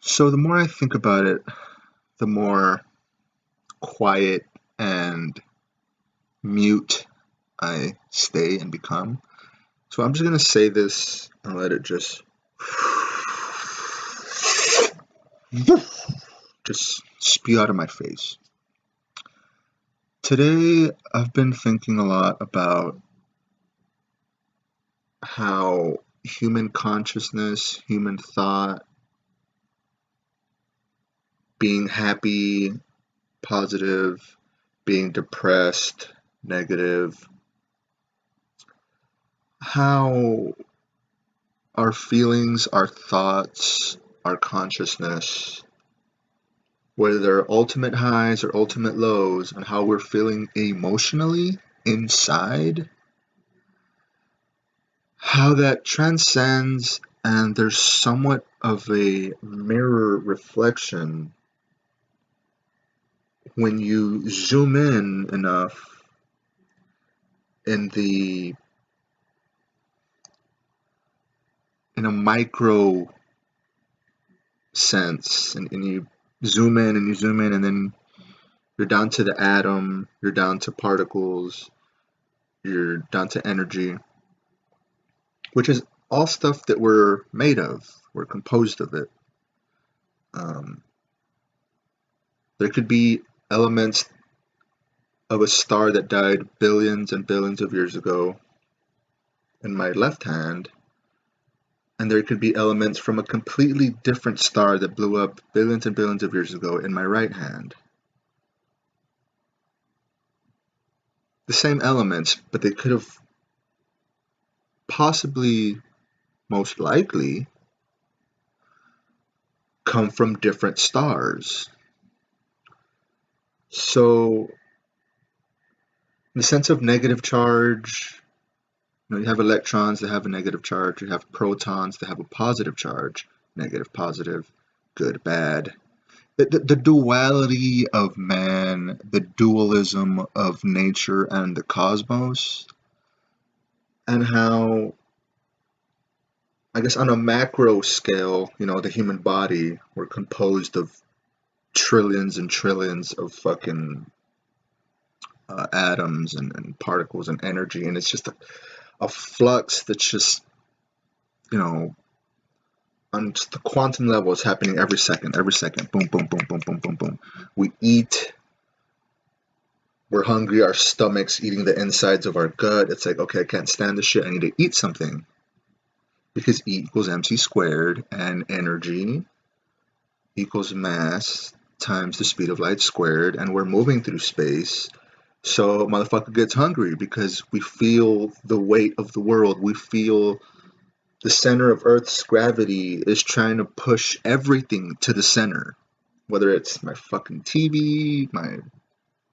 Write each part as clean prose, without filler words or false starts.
So the more I think about it, the more quiet and mute I stay and become. So I'm just going to say this and let it just spew out of my face. Today, I've been thinking a lot about how human consciousness, human thought, being happy, positive, being depressed, negative, how our feelings, our thoughts, our consciousness, whether they're ultimate highs or ultimate lows, and how we're feeling emotionally inside, how that transcends and there's somewhat of a mirror reflection when you zoom in enough in a micro sense, and you zoom in and you zoom in, and then you're down to the atom, you're down to particles, you're down to energy, which is all stuff that we're made of, we're composed of it. There could be elements of a star that died billions and billions of years ago in my left hand, and there could be elements from a completely different star that blew up billions and billions of years ago in my right hand. The same elements, but they could have possibly, most likely, come from different stars. So, in the sense of negative charge, you have electrons that have a negative charge, you have protons that have a positive charge, negative, positive, good, bad. The duality of man, the dualism of nature and the cosmos, and how, I guess on a macro scale, the human body, we're composed of trillions and trillions of fucking atoms and particles and energy, and it's just a flux that's just, on just the quantum level, it's happening every second, boom, boom, boom, boom, boom, boom, boom. We eat, we're hungry, our stomach's eating the insides of our gut. It's like, okay, I can't stand this shit, I need to eat something. Because E equals mc squared, and energy equals mass times the speed of light squared, and we're moving through space. So motherfucker gets hungry because we feel the weight of the world. We feel the center of Earth's gravity is trying to push everything to the center. Whether it's my fucking TV, my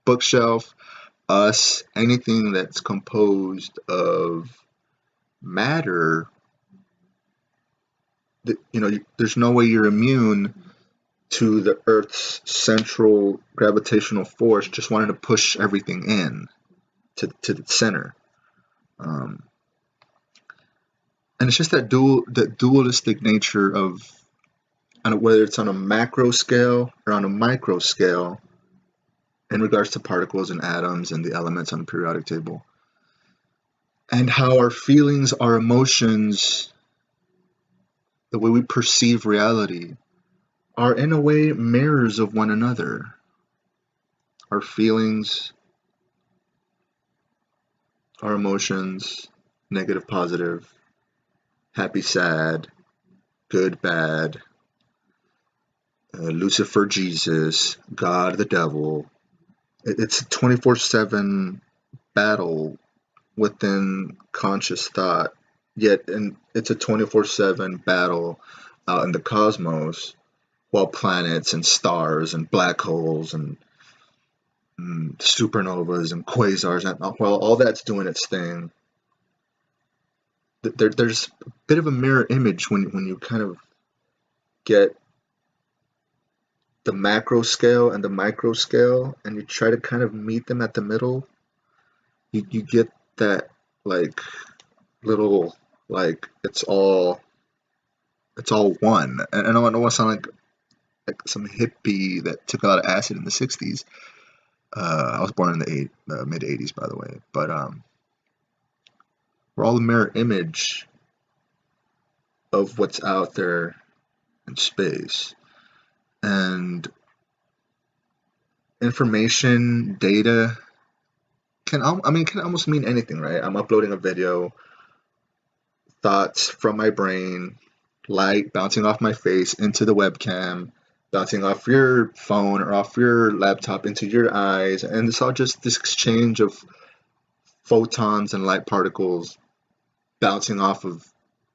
bookshelf, us, anything that's composed of matter, there's no way you're immune to the Earth's central gravitational force just wanting to push everything in to the center. And it's just that dualistic nature of, whether it's on a macro scale or on a micro scale, in regards to particles and atoms and the elements on the periodic table, and how our feelings, our emotions, the way we perceive reality, are in a way mirrors of one another. Our feelings, our emotions, negative, positive, happy, sad, good, bad, Lucifer, Jesus, God, the devil. It's a 24/7 battle within conscious thought, yet it's a 24/7 battle out in the cosmos, while planets and stars and black holes and supernovas and quasars, and while all that's doing its thing, there's a bit of a mirror image when you kind of get the macro scale and the micro scale, and you try to kind of meet them at the middle. You get that little it's all one. And I don't want to sound like like some hippie that took a lot of acid in the 60s. I was born in the mid 80s, by the way. But we're all a mirror image of what's out there in space. And information, data can almost mean anything, right? I'm uploading a video, thoughts from my brain, light bouncing off my face into the webcam, bouncing off your phone or off your laptop into your eyes, and it's all just this exchange of photons and light particles bouncing off of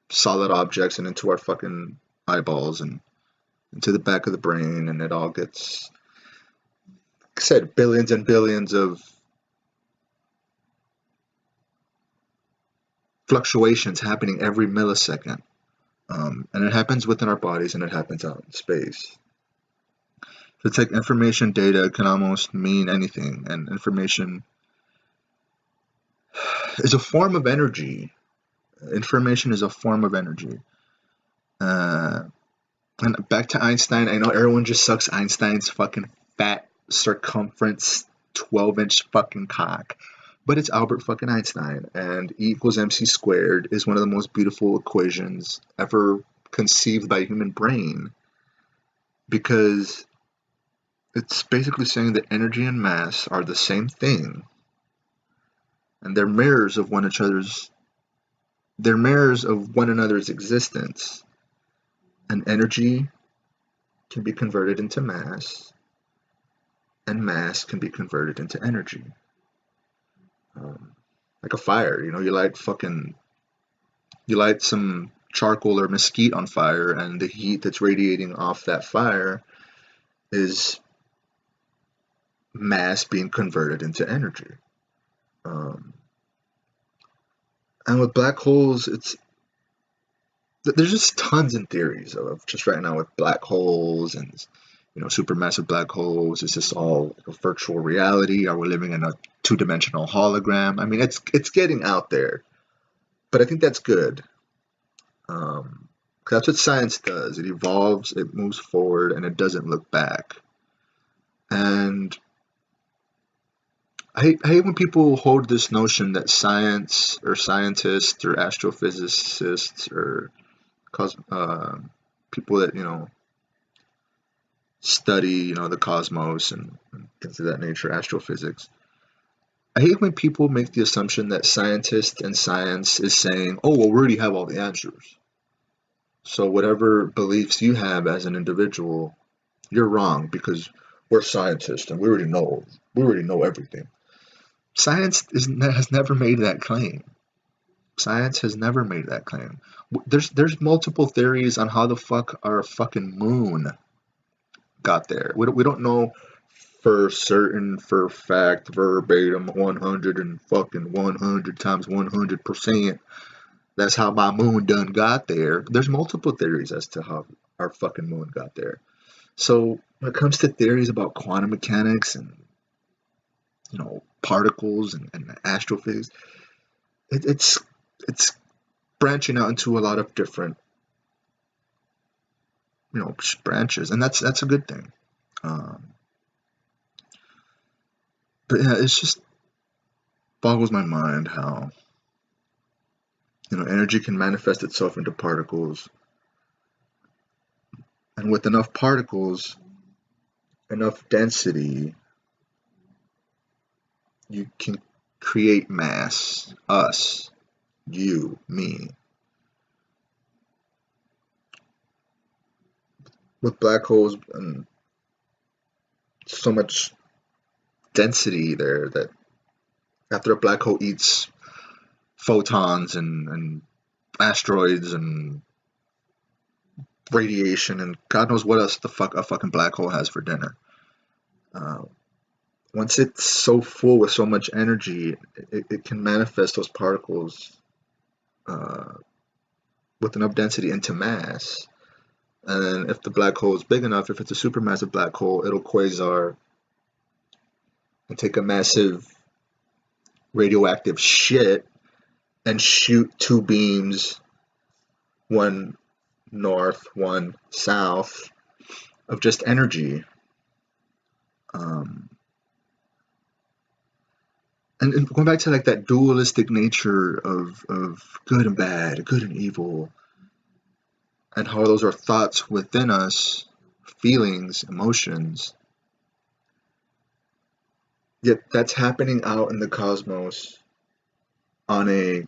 solid objects and into our fucking eyeballs and into the back of the brain, and it all gets, like I said, billions and billions of fluctuations happening every millisecond. And it happens within our bodies and it happens out in space. So it's like information, data can almost mean anything, and information is a form of energy. Information is a form of energy. And back to Einstein, I know everyone just sucks Einstein's fucking fat circumference 12-inch fucking cock. But it's Albert fucking Einstein, and E equals MC squared is one of the most beautiful equations ever conceived by a human brain, because it's basically saying that energy and mass are the same thing, and they're mirrors of one another's existence. And energy can be converted into mass, and mass can be converted into energy. Like a fire, you light some charcoal or mesquite on fire, and the heat that's radiating off that fire is mass being converted into energy. And with black holes, there's just tons of theories of just right now with black holes and supermassive black holes. Is this all like a virtual reality? Are we living in a two-dimensional hologram? I mean, it's getting out there, but I think that's good. That's what science does. It evolves, it moves forward, and it doesn't look back. And I hate when people hold this notion that science or scientists or astrophysicists or people that study the cosmos and things of that nature, astrophysics. I hate when people make the assumption that scientists and science is saying, oh, well, we already have all the answers. So whatever beliefs you have as an individual, you're wrong because we're scientists and we already know everything. Science has never made that claim. Science has never made that claim. There's multiple theories on how the fuck our fucking moon got there. We don't know for certain, for fact, verbatim, 100 and fucking 100 times 100%. That's how my moon done got there. There's multiple theories as to how our fucking moon got there. So when it comes to theories about quantum mechanics and particles and astrophysics, it's branching out into a lot of different branches, and that's a good thing. But yeah, it's just boggles my mind how energy can manifest itself into particles, and with enough particles, enough density, you can create mass. Us, you, me. With black holes and so much density there that after a black hole eats photons and asteroids and radiation and God knows what else the fuck a fucking black hole has for dinner. Once it's so full with so much energy, it can manifest those particles with enough density into mass. And if the black hole is big enough, if it's a supermassive black hole, it'll quasar and take a massive radioactive shit and shoot two beams, one north, one south, just energy. And going back to like that dualistic nature of good and bad, good and evil, and how those are thoughts within us, feelings, emotions. Yet that's happening out in the cosmos on a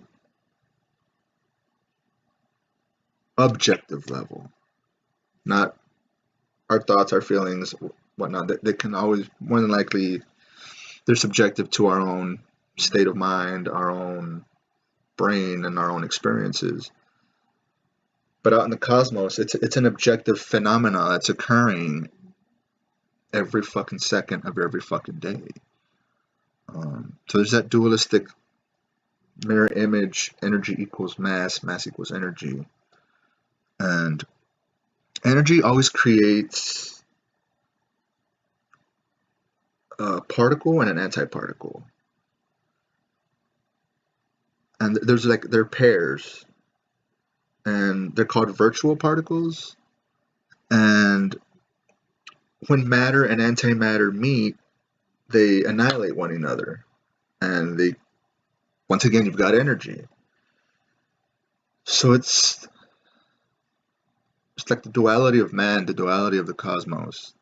objective level, not our thoughts, our feelings, whatnot. They can always, more than likely, they're subjective to our own state of mind, our own brain, and our own experiences. But out in the cosmos, it's an objective phenomena that's occurring every fucking second of every fucking day. So there's that dualistic mirror image, energy equals mass, mass equals energy. And energy always creates a particle and an antiparticle. And there's like, they're pairs. And they're called virtual particles. And when matter and antimatter meet, they annihilate one another. And they, once again, you've got energy. So it's like the duality of man, the duality of the cosmos.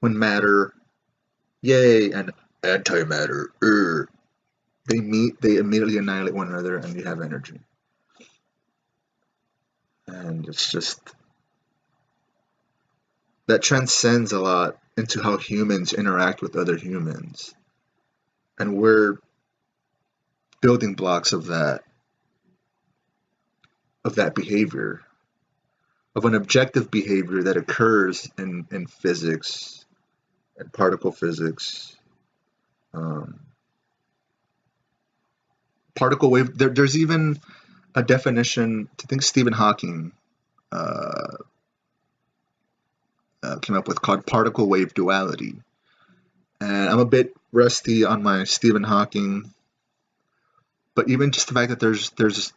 When matter, yay, and antimatter, they meet, they immediately annihilate one another, and you have energy. And it's just, that transcends a lot into how humans interact with other humans. And we're building blocks of that behavior, of an objective behavior that occurs in physics and particle physics. Particle wave, there's even a definition, I think Stephen Hawking came up with, called particle wave duality. And I'm a bit rusty on my Stephen Hawking, but even just the fact that there's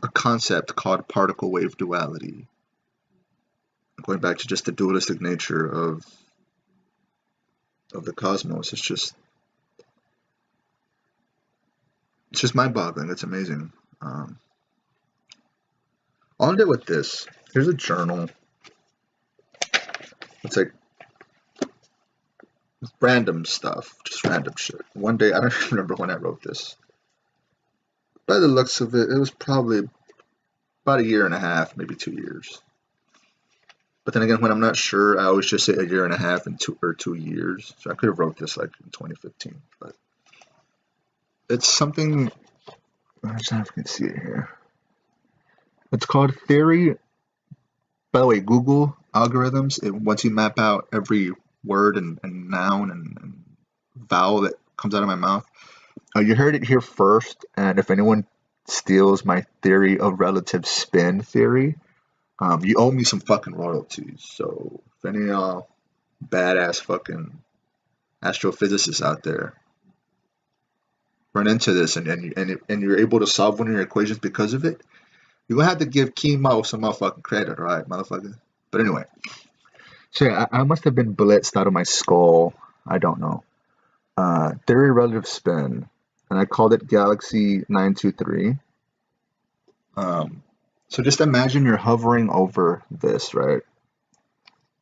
a concept called particle wave duality, going back to just the dualistic nature of the cosmos, it's just mind-boggling. It's amazing. I'll end it with this. Here's a journal. It's like random stuff, just random shit. One day, I don't remember when I wrote this. By the looks of it, it was probably about 1.5 years, maybe 2 years. But then again, when I'm not sure, I always just say 1.5 years and 2 years. So I could have wrote this like in 2015, but it's something. I don't know if you can see it here. It's called Theory. By the way, Google algorithms, once you map out every word and noun and vowel that comes out of my mouth, you heard it here first. And if anyone steals my theory of relative spin theory, you owe me some fucking royalties. So if any of y'all badass fucking astrophysicists out there run into this and you're able to solve one of your equations because of it, you're gonna have to give Chemo some motherfucking credit, right, motherfucker? But anyway, so yeah, I must have been blitzed out of my skull. I don't know. Theory of relative spin, and I called it Galaxy 923. So just imagine you're hovering over this, right?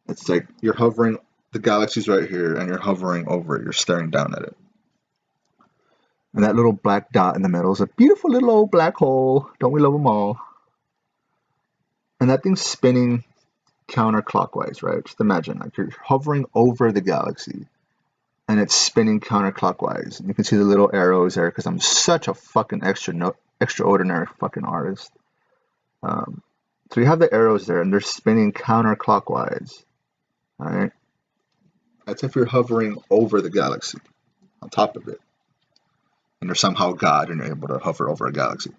It's like you're hovering, the galaxy's right here, and you're hovering over it. You're staring down at it. And that little black dot in the middle is a beautiful little old black hole. Don't we love them all? And that thing's spinning counterclockwise, right? Just imagine, like you're hovering over the galaxy, and it's spinning counterclockwise. And you can see the little arrows there because I'm such a fucking extraordinary fucking artist. So you have the arrows there, and they're spinning counterclockwise. All right, that's if you're hovering over the galaxy, on top of it, and you're somehow God, and you're able to hover over a galaxy.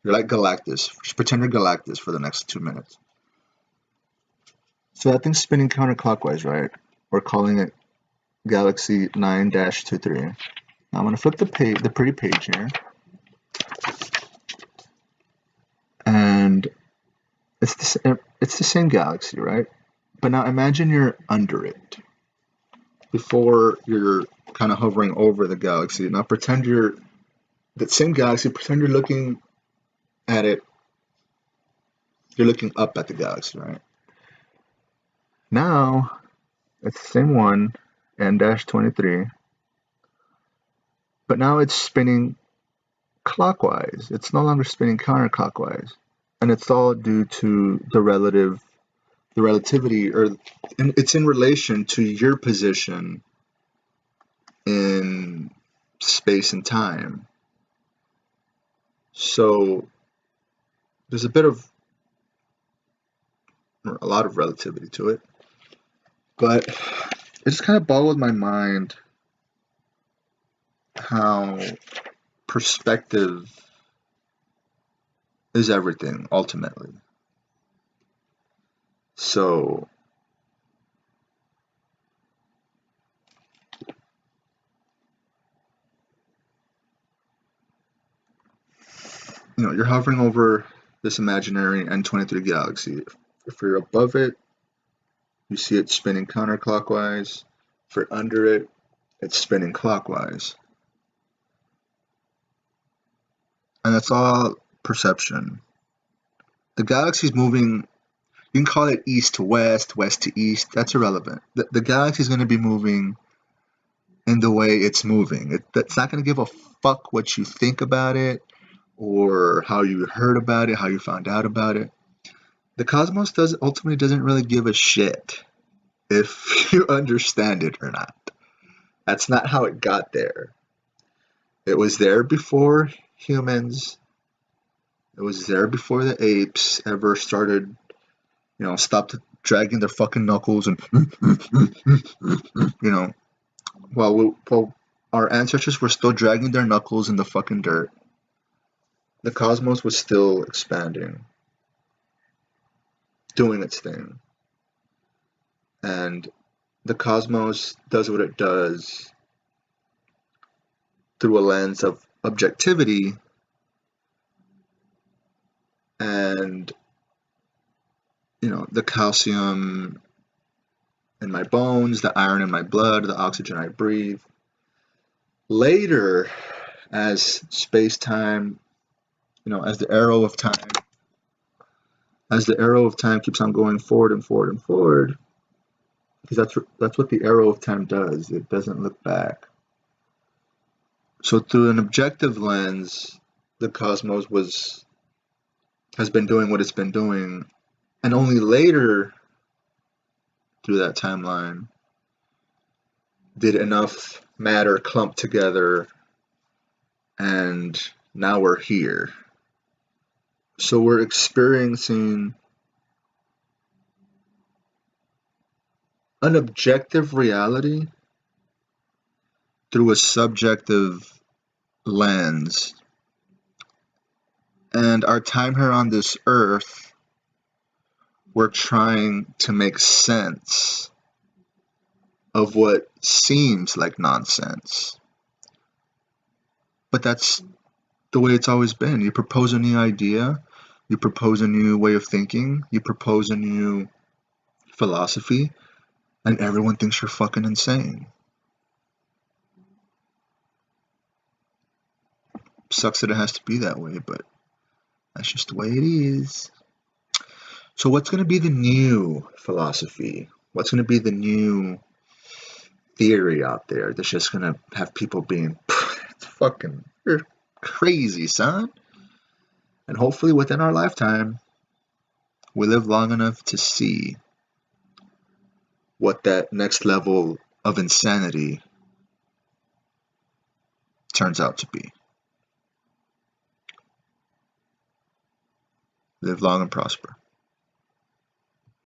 You're like Galactus. Just pretend you're Galactus for the next 2 minutes. So that thing's spinning counterclockwise, right? We're calling it Galaxy 9-23. Now I'm gonna flip the page, the pretty page here, and it's this. it's the same galaxy, right? But now imagine you're under it. Before you're kind of hovering over the galaxy. Now pretend you're that same galaxy, pretend you're looking at it, you're looking up at the galaxy, right? Now, it's the same one, N-23, but now it's spinning clockwise. It's no longer spinning counterclockwise. And it's all due to the relativity, or it's in relation to your position in space and time. So there's a lot of relativity to it, but it just kind of boggled my mind how perspective is everything ultimately. So you're hovering over this imaginary N-23 galaxy. If you're above it, you see it spinning counterclockwise. If you're under it, it's spinning clockwise. And that's all perception. The galaxy's moving, you can call it east to west, west to east, that's irrelevant. The galaxy's going to be moving in the way it's moving. It's not going to give a fuck what you think about it, or how you heard about it, how you found out about it. The cosmos ultimately doesn't really give a shit if you understand it or not. That's not how it got there. It was there before humans. It was there before the apes ever started, stopped dragging their fucking knuckles and, while our ancestors were still dragging their knuckles in the fucking dirt. The cosmos was still expanding, doing its thing. And the cosmos does what it does through a lens of objectivity and, the calcium in my bones, the iron in my blood, the oxygen I breathe. Later, as space-time, as the arrow of time keeps on going forward and forward and forward, because that's what the arrow of time does. It doesn't look back. So through an objective lens, the cosmos has been doing what it's been doing, and only later through that timeline did enough matter clump together, and now we're here. So we're experiencing an objective reality through a subjective lens. And our time here on this earth, we're trying to make sense of what seems like nonsense. But that's the way it's always been. You propose a new idea, you propose a new way of thinking, you propose a new philosophy, and everyone thinks you're fucking insane. Sucks that it has to be that way, but that's just the way it is. So what's going to be the new philosophy? What's going to be the new theory out there that's just going to have people being, fucking, you're crazy, son? And hopefully within our lifetime, we live long enough to see what that next level of insanity turns out to be. Live long and prosper.